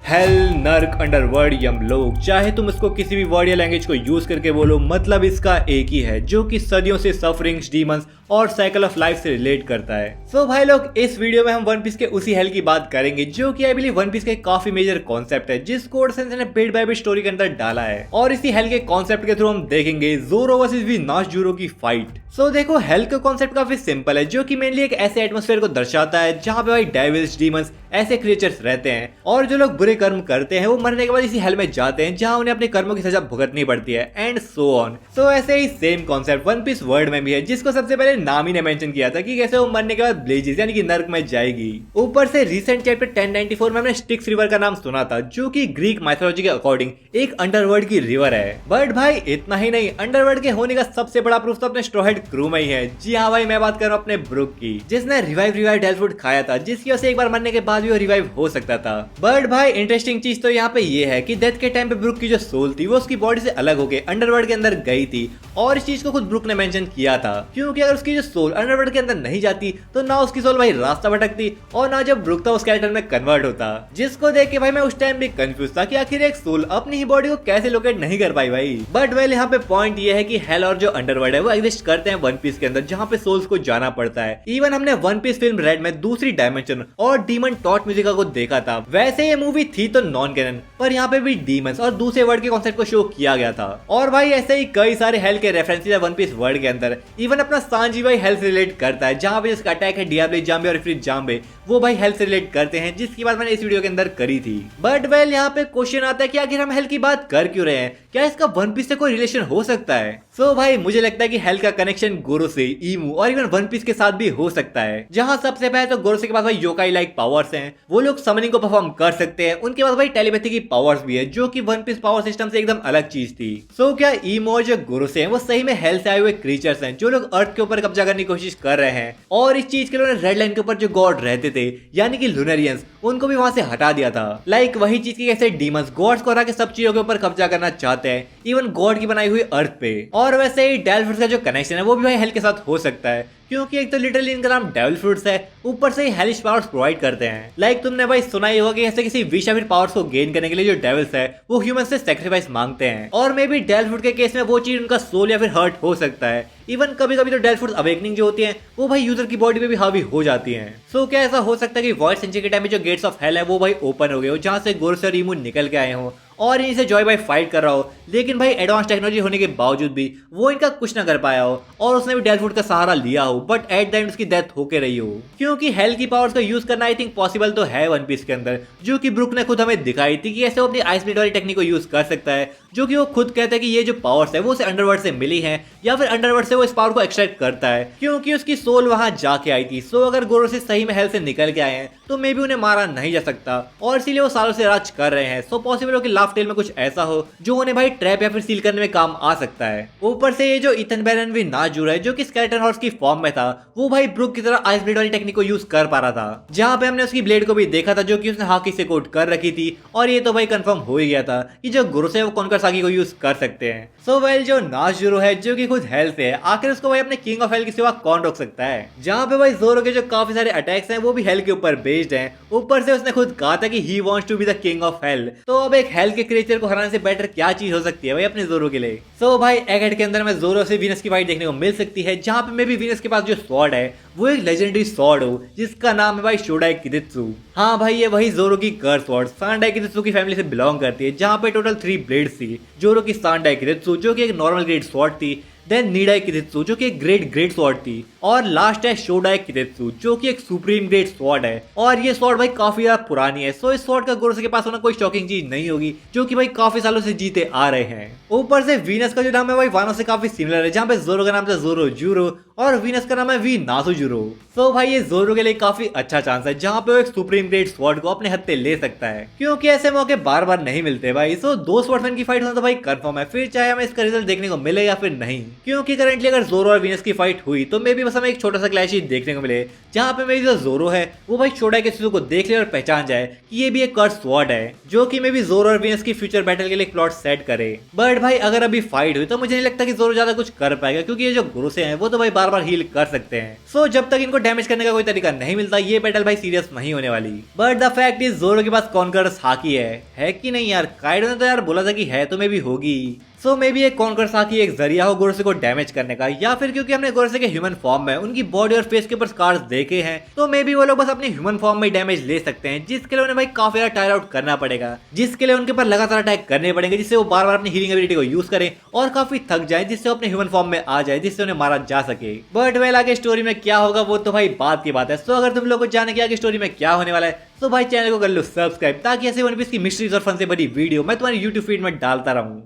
Hello, नर्क, underworld, यमलोक, चाहे तुम इसको किसी भी वर्ड या लैंग्वेज को यूज करके बोलो, मतलब इसका एक ही है जो कि सदियों से सफरिंग्स, डीमंस और साइकिल ऑफ लाइफ से रिलेट करता है। सो भाई लोग, इस वीडियो में हम वन पीस के उसी हेल की बात करेंगे जो कि आई बिलीव वन पीस का काफी मेजर कॉन्सेप्ट है जिसको ओडसेंस ने बिट बाय बिट स्टोरी के अंदर डाला है। और इसी हेल के कॉन्सेप्ट के थ्रू हम देखेंगे ज़ोरो वर्सेस वी नाशजूरो की फाइट। सो देखो, हेल का कॉन्सेप्ट काफी सिंपल है जो कि मेनली एक ऐसे एटमॉस्फेयर को दर्शाता है जहाँ पे भाई डेविल्स, डीमंस ऐसे क्रिएचर्स रहते हैं और जो लोग बुरे कर्म करते हैं वो मरने के बाद इसी हेल में जाते हैं जहाँ उन्हें अपने कर्मों की सजा भुगतनी पड़ती है एंड सो ऑन। सो ऐसे ही same concept One Piece world में भी है जिसको सबसे पहले नामी ने मेंशन किया था कि कैसे वो मरने के बाद ब्लेजिस यानी कि नर्क में जाएगी। ऊपर से रिसेंट चैप्टर 1094 में हमने स्टिक्स रिवर का नाम सुना था जो कि ग्रीक माइथोलॉजी के अकॉर्डिंग एक अंडरवर्ल्ड की रिवर है। बट भाई इतना ही नहीं, अंडरवर्ल्ड के होने का सबसे बड़ा प्रूफ तो अपने स्ट्रॉ हेड क्रू में ही है। जी हाँ भाई, मैं बात कर रहा हूँ अपने ब्रुक की जिसने रिवाइव डेल्फूड खाया था जिसकी वजह से एक बार मरने के बाद भी वो रिवाइव हो सकता था। बट भाई इंटरेस्टिंग चीज तो यहाँ पे ये है कि डेथ के टाइम पे ब्रुक की जो सोल थी वो उसकी बॉडी से अलग होकर अंडरवर्ल्ड के अंदर गई थी और इस चीज को खुद ब्रुक ने मेंशन किया था क्योंकि अगर उसकी जो सोल अंडरवर्ल्ड के अंदर नहीं जाती तो ना उसकी सोल भाई रास्ता भटकती और ना जब ब्रुक था उस कैरेक्टर में कन्वर्ट होता। जिसको देख के भाई मैं उस टाइम भी कंफ्यूज था कि आखिर एक सोल अपनी ही बॉडी को कैसे लोकेट नहीं कर पाई भाई। बट वेल यहाँ पे पॉइंट ये है कि हेल और जो अंडरवर्ल्ड है वो एग्जिस्ट करते हैं वन पीस के अंदर जहाँ पे सोल्स को जाना पड़ता है। इवन हमने वन पीस फिल्म रेड में दूसरी डायमेंशन और डीमन टॉट म्यूजिका को देखा था। वैसे ये मूवी थी तो नॉन कैनन पर यहाँ पे भी डीमंस और दूसरे वर्ल्ड के कॉन्सेप्ट को शो किया गया था। और भाई ऐसे ही कई सारे हेल के रेफरेंसेस है वन पीस वर्ल्ड के अंदर। इवन अपना सांजी भाई हेल से रिलेट करता है जहाँ पे जिसका अटैक है डियाब्लो जाम्बे और इफ्रिट जाम्बे वो भाई हेल से रिलेट करते हैं जिसकी बात मैंने इस वीडियो के अंदर करी थी। बट वेल यहाँ पे क्वेश्चन आता है कि आखिर हम हेल की बात कर क्यों रहे हैं, क्या इसका वन पीस से कोई रिलेशन हो सकता है? सो भाई मुझे लगता है कि हेल का कनेक्शन गोरो से, ईमू और इवन वन पीस के साथ भी हो सकता है। जहां सबसे पहले तो गोरो के पास भाई योकाई लाइक पावर्स हैं, वो लोग समनिंग को परफॉर्म कर सकते हैं। उनके पास भाई टेलीपैथी की पावर्स भी है जो कि वन पीस पावर सिस्टम से एकदम अलग चीज थी। सो क्या ईमू और जो गोरो से हैं वो सही में हेल से आए हुए क्रीचर्स हैं जो लोग अर्थ के ऊपर कब्जा करने की कोशिश कर रहे हैं और इस चीज के लिए रेड लाइन के ऊपर जो गॉड रहते थे यानी कि लूनरियंस उनको भी वहां से हटा दिया था। लाइक वही चीज की कैसे डीमंस गॉड्स को हटा के सब चीजों के ऊपर कब्जा करना चाहते हैं इवन गॉड की बनाई हुई अर्थ पे। और वैसे ही डेल्फिस का जो कनेक्शन है वो भी भाई हेल के साथ हो सकता है क्योंकि एक तो लिटरली इनका नाम डेविल फ्रूट्स है, ऊपर से ही हेलिश पावर्स प्रोवाइड करते हैं। लाइक तुमने भाई सुना ही होगा कि ऐसे किसी विश या फिर पावर्स को गेन करने के लिए जो डेविल्स है वो ह्यूमन से सैक्रिफाइस मांगते हैं और मे बी डेविल फ्रूट के केस में वो चीज उनका सोल या फिर हर्ट हो सकता है। इवन कभी कभी तो डेविल फ्रूट अवेकनिंग जो होती है वो भाई यूजर की बॉडी पे भी हावी हो जाती है। सो क्या ऐसा हो सकता है कि वॉइड सेंचुरी के टाइम में जो गेट्स ऑफ हेल है वो भाई ओपन हो गए हो जहां से गोरो और ईमू निकल के आए हो और इनसे जॉय भाई फाइट कर रहा हो, लेकिन भाई एडवांस टेक्नोलॉजी होने के बावजूद भी वो इनका कुछ ना कर पाया हो और उसने भी डेल्फूड का सहारा लिया हो बट एट द एंड उसकी डेथ होके रही हो। क्योंकि हेल की पावर्स को यूज करना आई थिंक पॉसिबल तो है वन पीस के अंदर जो कि ब्रुक ने खुद हमें दिखाई थी कि ऐसे वो अपनी आइस ब्लेड वाली टेक्निक को यूज कर सकता है जो कि वो खुद कहता है कि ये जो पावर्स है वो उसे अंडरवर्ल्ड से मिली है या फिर अंडरवर्ल्ड से वो इस पावर को एक्सट्रैक्ट करता है क्योंकि उसकी सोल वहां जाके आई थी। सो अगर गोरो से सही में हेल से निकल के आए हैं तो मे भी उन्हें मारा नहीं जा सकता और इसीलिए वो सालों से राज कर रहे हैं। सो पॉसिबल हो कि लास्ट टेल में कुछ ऐसा हो जो उन्हें भाई ट्रैप या फिर सील करने में काम आ सकता है। ऊपर से ये जो इथन बैरन भी नाजुर है जो कि स्केलेटन हॉर्स की फॉर्म में था वो भाई ब्रुक की तरह आइस ब्लेड वाली टेक्निक को यूज कर पा रहा था जहां पे हमने उसकी ब्लेड को भी देखा था जो कि उसने हाकी से कोट कर रखी थी और ये तो भाई कंफर्म हो ही गया था कि जो गुरु से वो कॉन्कर साकी को यूज कर सकते हैं। सो वेल जो नाजुरो है जो कि खुद हेल से है, आखिर उसको भाई अपने किंग ऑफ हेल की सिवा कौन रोक सकता है? जहां पे भाई जोरो के जो काफी सारे अटैक्स हैं वो भी हेल के ऊपर बेस्ड हैं। ऊपर से उसने खुद कहा था कि he wants to be the king of hell. तो अब एक हेल के क्रिएचर को हराने से बेटर क्या चीज हो सकती है भाई अपने जोरो के लिए? सो भाई एगेट के अंदर में जोरो से वीनस की फाइट देखने को मिल सकती है जहां पे मे भी वीनस के पास जो स्वॉर्ड है वो एक लेजेंडरी स्वॉर्ड हो जिसका नाम है भाई शोडाई किदेत्सु। हाँ भाई ये वही जोरो की कर्स स्वॉर्ड सांडाई किदेत्सु की फैमिली से बिलोंग करती है जहां पे टोटल 3 ब्लेड्स थी। जोरो की सांडाई किदेत्सु जो कि एक नॉर्मल ग्रेड स्वॉर्ड थी, देन नीडाई किदेत्सु जो कि एक ग्रेट स्वॉर्ड थी और लास्ट है शोडाई किदेत्सु जो कि एक सुप्रीम ग्रेट स्वॉर्ड है और ये स्वॉर्ड भाई काफी ज्यादा पुरानी है। सो इस स्वॉर्ड का गोरो के पास होना कोई शॉकिंग चीज नहीं होगी जो कि भाई काफी सालों से जीते आ रहे हैं। ऊपर से वीनस का जो नाम है भाई वानो से काफी सिमिलर है जहाँ पे जोरो का नाम था जोरो जूरो और वीनस का नाम है वी नासुजुरो। सो भाई ये जोरो के लिए काफी अच्छा चांस है जहाँ पे वो एक सुप्रीम ग्रेट स्वॉर्ड को अपने हत्थे ले सकता है क्योंकि ऐसे मौके बार बार नहीं मिलते भाई। सो 2 स्वॉर्डमैन की फाइट होना तो भाई कंफर्म है, फिर चाहे हमें इसका रिजल्ट देखने को मिले या फिर नहीं। क्योंकि करंटली अगर जोरो और वीनस की फाइट हुई तो मे भी बस हमें एक छोटा सा क्लैश ही देखने को मिले, जहाँ पे मेरी जो जोरो है वो भाई शोडाई के को देख ले और पहचान जाए कि ये भी एक कर्स स्वॉर्ड है, जो कि मे भी जोरो और वीनस की फ्यूचर बैटल के लिए एक प्लॉट सेट करे। बट भाई अगर अभी फाइट हुई तो मुझे नहीं लगता कि जोरो ज्यादा कुछ कर पाएगा, क्योंकि ये जो गुरुसे हैं वो तो भाई बार बार हील कर सकते हैं। सो जब तक इनको डैमेज करने का कोई तरीका नहीं मिलता ये बैटल भाई सीरियस नहीं होने वाली। बट द फैक्ट इज जोरो के पास कॉन्करस हाकी है कि नहीं यार? काइडो ने तो यार बोला था कि है, तो मे भी होगी। सो मे बी एक कॉन्करस हाकी एक जरिया हो गोरसे को डैमेज करने का, या फिर क्योंकि हमने गोरसे के ह्यूमन फॉर्म में उनकी बॉडी और फेस के ऊपर स्कार्स देखे हैं तो मे बी वो लोग बस अपने ह्यूमन फॉर्म में डैमेज ले सकते हैं, जिसके लिए उन्हें भाई काफी ज्यादा टायर आउट करना पड़ेगा, जिसके लिए उनके ऊपर लगातार अटैक करने पड़ेंगे, जिससे वो बार बार अपनी हीलिंग एबिलिटी को यूज करें और काफी थक जाए, जिससे वो अपने ह्यूमन फॉर्म में आ जाए, जिससे उन्हें मारा जा सके। बट वेल आगे स्टोरी में क्या होगा वो तो भाई बात की बात है। सो अगर तुम लोग को जाने की आगे स्टोरी में क्या होने वाला है तो भाई चैनल को कर लो सब्सक्राइब, ताकि ऐसे वन पीस की मिस्ट्रीज और फन से बड़ी वीडियो मैं तुम्हारी यूट्यूब फीड में डालता रहूं।